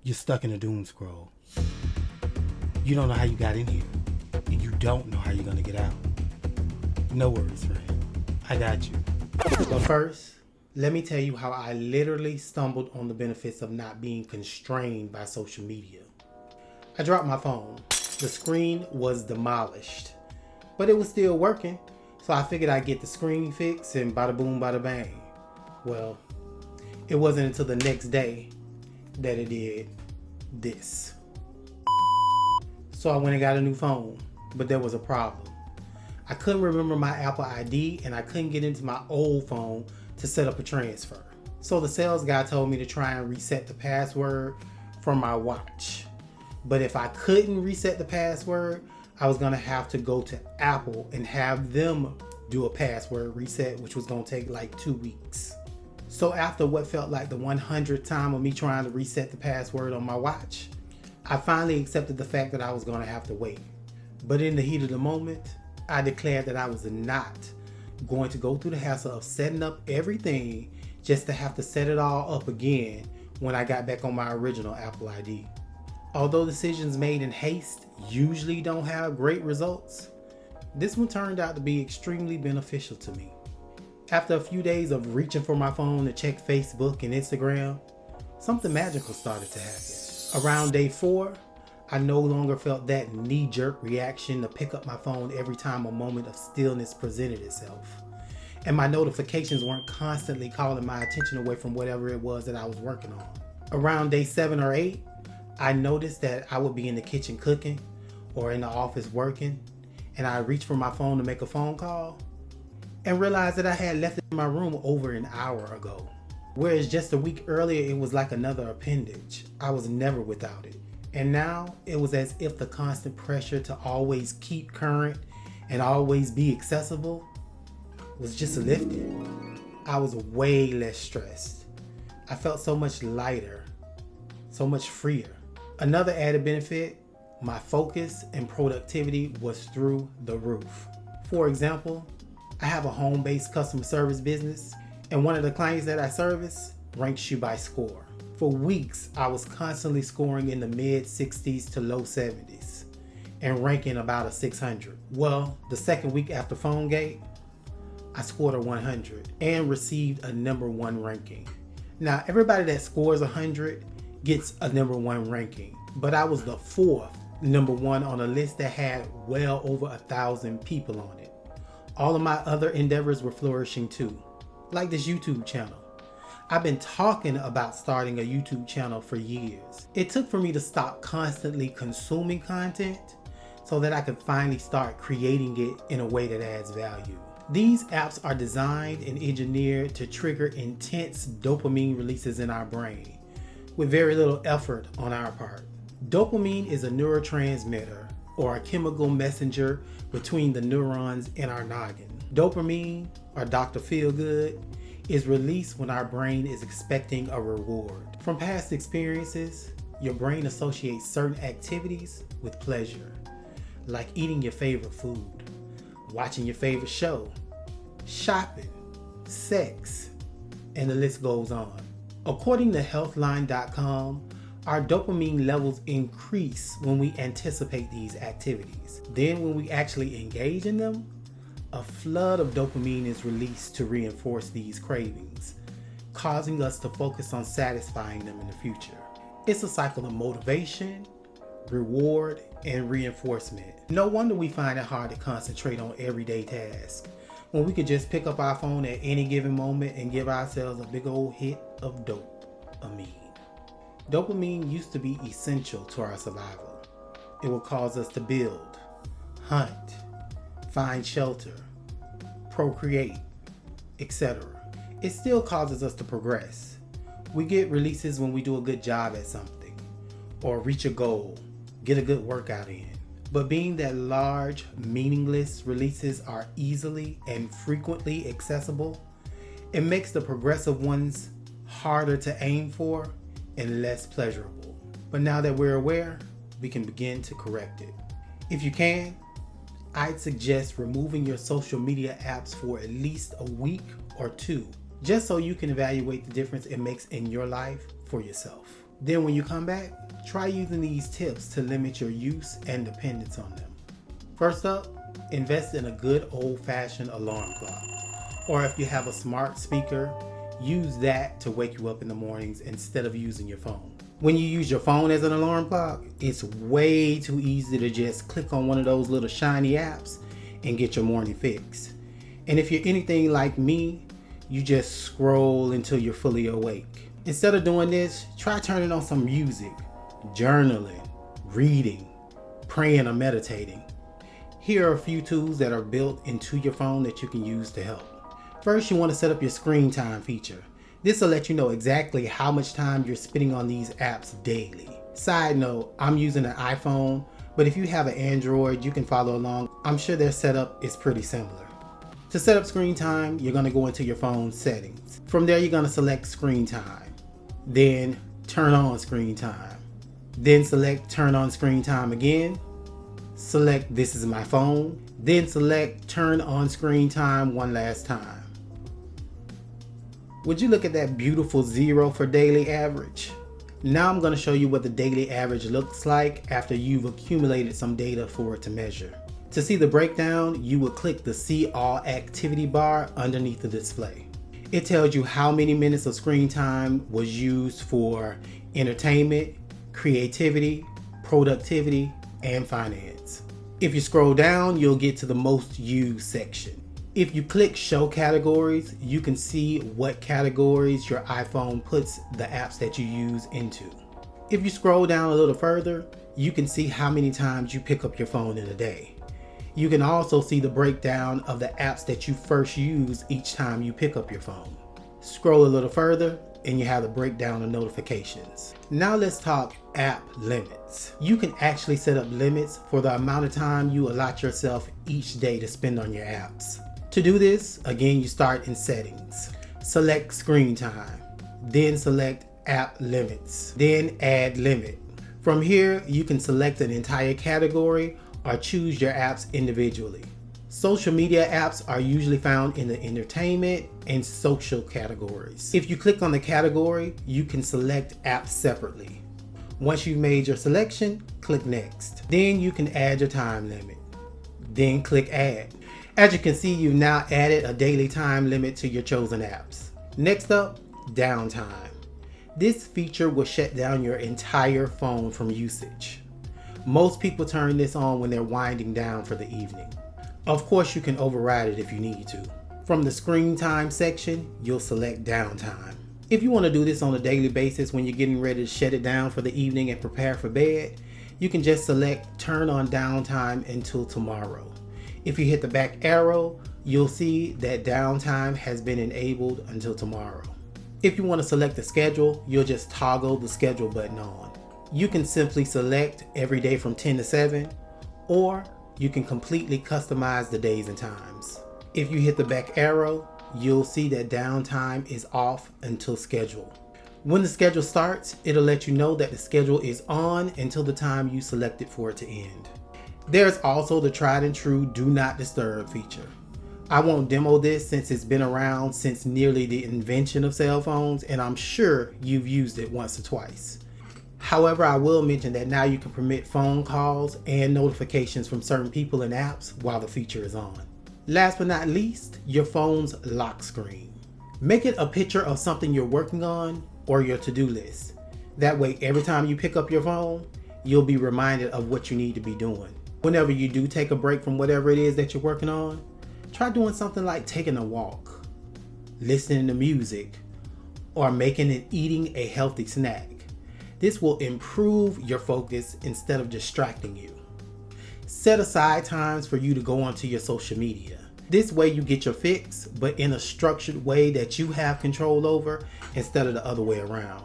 You're stuck in a doom scroll. You don't know how you got in here, and you don't know how you're gonna get out. No worries, friend. I got you. But first, let me tell you how I literally stumbled on the benefits of not being constrained by social media. I dropped my phone. The screen was demolished, but it was still working, so I figured I'd get the screen fixed and bada boom, bada bang. Well, it wasn't until the next day that it did this. So I went and got a new phone, but there was a problem. I couldn't remember my Apple ID and I couldn't get into my old phone to set up a transfer. So the sales guy told me to try and reset the password from my watch. But if I couldn't reset the password, I was gonna have to go to Apple and have them do a password reset, which was gonna take like 2 weeks. So after what felt like the 100th time of me trying to reset the password on my watch, I finally accepted the fact that I was gonna have to wait. But in the heat of the moment, I declared that I was not going to go through the hassle of setting up everything just to have to set it all up again when I got back on my original Apple ID. Although decisions made in haste usually don't have great results, this one turned out to be extremely beneficial to me. After a few days of reaching for my phone to check Facebook and Instagram, something magical started to happen. Around day 4, I no longer felt that knee-jerk reaction to pick up my phone every time a moment of stillness presented itself. And my notifications weren't constantly calling my attention away from whatever it was that I was working on. Around day 7 or 8, I noticed that I would be in the kitchen cooking or in the office working, and I'd reach for my phone to make a phone call and realized that I had left it in my room over an hour ago. Whereas just a week earlier, it was like another appendage. I was never without it. And now it was as if the constant pressure to always keep current and always be accessible was just lifted. I was way less stressed. I felt so much lighter, so much freer. Another added benefit, my focus and productivity was through the roof. For example, I have a home-based customer service business, and one of the clients that I service ranks you by score. For weeks, I was constantly scoring in the mid-60s to low 70s and ranking about a 600. Well, the second week after PhoneGate, I scored a 100 and received a number 1 ranking. Now, everybody that scores 100 gets a number 1 ranking, but I was the 4th number 1 on a list that had well over 1,000 people on it. All of my other endeavors were flourishing too, like this YouTube channel. I've been talking about starting a YouTube channel for years. It took for me to stop constantly consuming content so that I could finally start creating it in a way that adds value. These apps are designed and engineered to trigger intense dopamine releases in our brain with very little effort on our part. Dopamine is a neurotransmitter or a chemical messenger between the neurons in our noggin. Dopamine, or Dr. Feelgood, is released when our brain is expecting a reward. From past experiences, your brain associates certain activities with pleasure, like eating your favorite food, watching your favorite show, shopping, sex, and the list goes on. According to Healthline.com, our dopamine levels increase when we anticipate these activities. Then when we actually engage in them, a flood of dopamine is released to reinforce these cravings, causing us to focus on satisfying them in the future. It's a cycle of motivation, reward, and reinforcement. No wonder we find it hard to concentrate on everyday tasks when we could just pick up our phone at any given moment and give ourselves a big old hit of dopamine. Dopamine used to be essential to our survival. It would cause us to build, hunt, find shelter, procreate, etc. It still causes us to progress. We get releases when we do a good job at something, or reach a goal, get a good workout in. But being that large, meaningless releases are easily and frequently accessible, it makes the progressive ones harder to aim for and less pleasurable. But now that we're aware, we can begin to correct it. If you can, I'd suggest removing your social media apps for at least a week or 2, just so you can evaluate the difference it makes in your life for yourself. Then when you come back, try using these tips to limit your use and dependence on them. First up, invest in a good old-fashioned alarm clock. Or if you have a smart speaker, use that to wake you up in the mornings instead of using your phone. When you use your phone as an alarm clock, it's way too easy to just click on one of those little shiny apps and get your morning fix. And if you're anything like me, you just scroll until you're fully awake. Instead of doing this, try turning on some music, journaling, reading, praying, or meditating. Here are a few tools that are built into your phone that you can use to help. First, you want to set up your screen time feature. This will let you know exactly how much time you're spending on these apps daily. Side note, I'm using an iPhone, but if you have an Android, you can follow along. I'm sure their setup is pretty similar. To set up screen time, you're going to go into your phone settings. From there, you're going to select screen time. Then turn on screen time. Then select turn on screen time again. Select this is my phone. Then select turn on screen time one last time. Would you look at that beautiful 0 for daily average? Now I'm going to show you what the daily average looks like after you've accumulated some data for it to measure. To see the breakdown, you would click the See All Activity bar underneath the display. It tells you how many minutes of screen time was used for entertainment, creativity, productivity, and finance. If you scroll down, you'll get to the most used section. If you click Show Categories, you can see what categories your iPhone puts the apps that you use into. If you scroll down a little further, you can see how many times you pick up your phone in a day. You can also see the breakdown of the apps that you first use each time you pick up your phone. Scroll a little further and you have the breakdown of notifications. Now let's talk app limits. You can actually set up limits for the amount of time you allot yourself each day to spend on your apps. To do this, again, you start in settings. Select screen time, then select app limits, then add limit. From here, you can select an entire category or choose your apps individually. Social media apps are usually found in the entertainment and social categories. If you click on the category, you can select apps separately. Once you've made your selection, click next. Then you can add your time limit. Then click add. As you can see, you've now added a daily time limit to your chosen apps. Next up, downtime. This feature will shut down your entire phone from usage. Most people turn this on when they're winding down for the evening. Of course, you can override it if you need to. From the screen time section, you'll select downtime. If you want to do this on a daily basis when you're getting ready to shut it down for the evening and prepare for bed, you can just select turn on downtime until tomorrow. If you hit the back arrow, you'll see that downtime has been enabled until tomorrow. If you want to select the schedule, you'll just toggle the schedule button on. You can simply select every day from 10 to 7, or you can completely customize the days and times. If you hit the back arrow, you'll see that downtime is off until schedule. When the schedule starts, it'll let you know that the schedule is on until the time you selected for it to end. There's also the tried and true Do Not Disturb feature. I won't demo this since it's been around since nearly the invention of cell phones, and I'm sure you've used it once or twice. However, I will mention that now you can permit phone calls and notifications from certain people and apps while the feature is on. Last but not least, your phone's lock screen. Make it a picture of something you're working on or your to-do list. That way, every time you pick up your phone, you'll be reminded of what you need to be doing. Whenever you do take a break from whatever it is that you're working on, try doing something like taking a walk, listening to music, or making and eating a healthy snack. This will improve your focus instead of distracting you. Set aside times for you to go onto your social media. This way you get your fix, but in a structured way that you have control over instead of the other way around.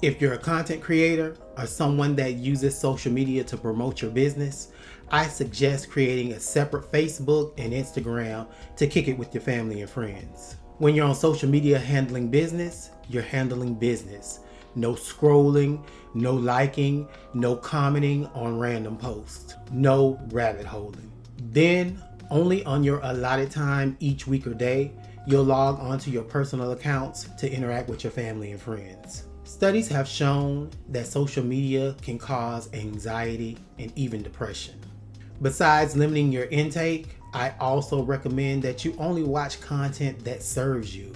If you're a content creator or someone that uses social media to promote your business, I suggest creating a separate Facebook and Instagram to kick it with your family and friends. When you're on social media handling business, you're handling business. No scrolling, no liking, no commenting on random posts, no rabbit holing. Then, only on your allotted time each week or day, you'll log onto your personal accounts to interact with your family and friends. Studies have shown that social media can cause anxiety and even depression. Besides limiting your intake, I also recommend that you only watch content that serves you,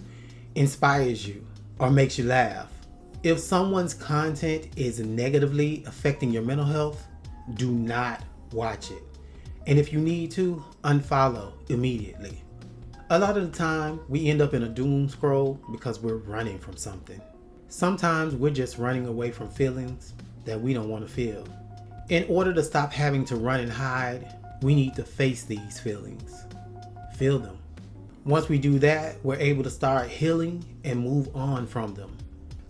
inspires you, or makes you laugh. If someone's content is negatively affecting your mental health, do not watch it. And if you need to, unfollow immediately. A lot of the time, we end up in a doom scroll because we're running from something. Sometimes we're just running away from feelings that we don't want to feel. In order to stop having to run and hide, we need to face these feelings. Feel them. Once we do that, we're able to start healing and move on from them.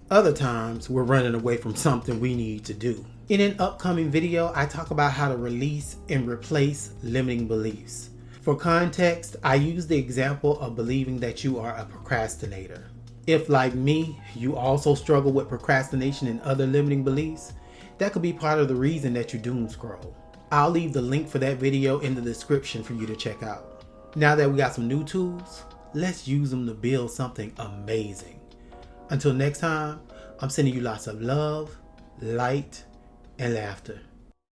Other times, we're running away from something we need to do. In an upcoming video, I talk about how to release and replace limiting beliefs. For context, I use the example of believing that you are a procrastinator. If, like me, you also struggle with procrastination and other limiting beliefs, that could be part of the reason that you doom scroll. I'll leave the link for that video in the description for you to check out. Now that we got some new tools, let's use them to build something amazing. Until next time, I'm sending you lots of love, light, and laughter.